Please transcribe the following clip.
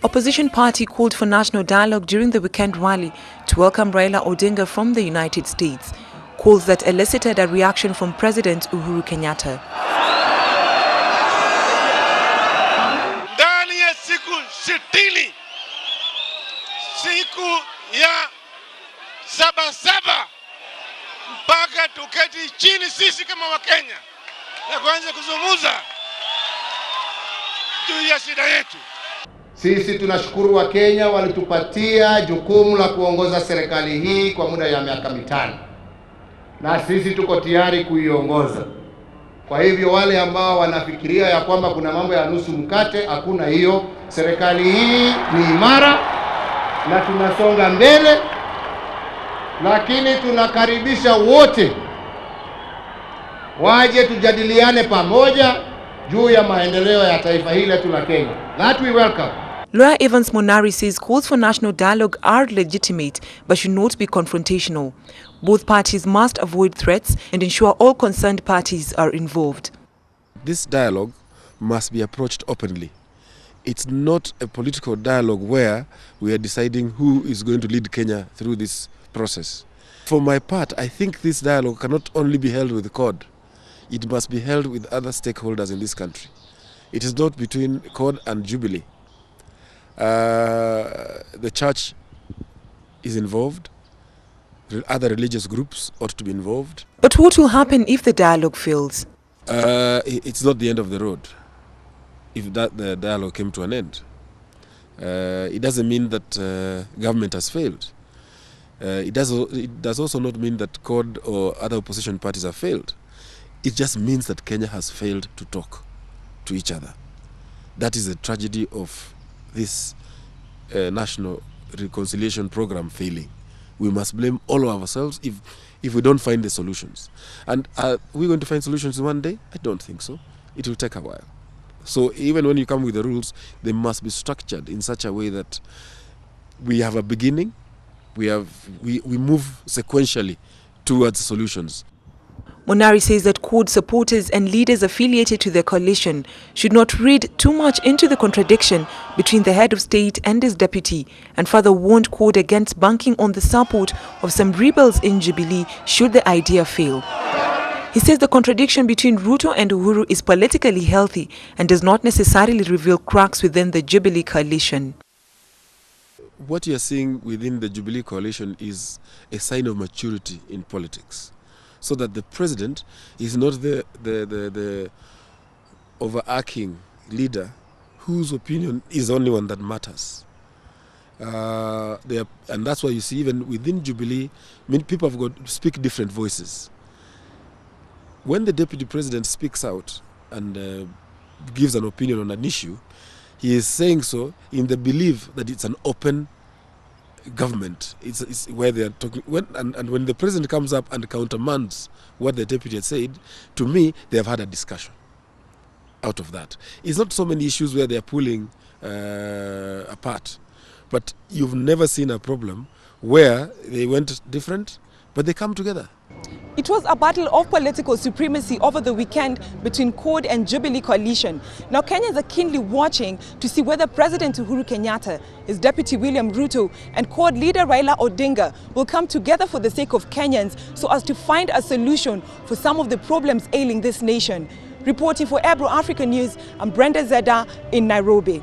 Opposition party called for national dialogue during the weekend rally to welcome Raila Odinga from the United States, calls that elicited a reaction from President Uhuru Kenyatta. Ndani ya siku 60, siku ya Sabasaba, mpaka tuketi chini sisi kama Wakenya na kuanza kuzungumza juu ya shida yetu. Sisi tunashukuru Wakenya walitupatia jukumu la kuongoza serikali hii kwa muda ya miaka 5. Na sisi tuko tayari kuiongoza. Kwa hivyo wale ambao wanafikiria ya kwamba kuna mambo ya nusu mkate, hakuna hiyo. Serikali hii ni imara na tunasonga mbele, lakini tunakaribisha wote waje tujadiliane pamoja juu ya maendeleo ya taifa hili letu la Kenya. That we welcome. Lawyer Evans Monari says calls for national dialogue are legitimate but should not be confrontational. Both parties must avoid threats and ensure all concerned parties are involved. This dialogue must be approached openly. It's not a political dialogue where we are deciding who is going to lead Kenya through this process. For my part, I think this dialogue cannot only be held with the CORD. It must be held with other stakeholders in this country. It is not between CORD and Jubilee. The church is involved. Other religious groups ought to be involved. But what will happen if the dialogue fails? It's not the end of the road. If the dialogue came to an end, it doesn't mean that government has failed. It does also not mean that CORD or other opposition parties have failed. It just means that Kenya has failed to talk to each other. That is the tragedy of this national reconciliation program failing. We must blame all of ourselves if we don't find the solutions. And are we going to find solutions in one day? I don't think so. It will take a while. So even when you come with the rules, they must be structured in such a way that we have a beginning, we move sequentially towards solutions. Monari says that CORD supporters and leaders affiliated to the coalition should not read too much into the contradiction between the head of state and his deputy, and further warned CORD against banking on the support of some rebels in Jubilee should the idea fail. He says the contradiction between Ruto and Uhuru is politically healthy and does not necessarily reveal cracks within the Jubilee coalition. What you are seeing within the Jubilee coalition is a sign of maturity in politics. So that the president is not the overarching leader whose opinion is the only one that matters. And that's why you see even within Jubilee, many people have got to speak different voices. When the deputy president speaks out and gives an opinion on an issue, he is saying so in the belief that it's an open government. It's where they are talking. And when the president comes up and countermands what the deputy had said, to me, they have had a discussion out of that. It's not so many issues where they are pulling apart, but you've never seen a problem where they went different, but they come together. It was a battle of political supremacy over the weekend between CORD and Jubilee coalition. Now Kenyans are keenly watching to see whether President Uhuru Kenyatta, his deputy William Ruto and CORD leader Raila Odinga will come together for the sake of Kenyans so as to find a solution for some of the problems ailing this nation. Reporting for Ebro Africa News, I'm Brenda Zeda in Nairobi.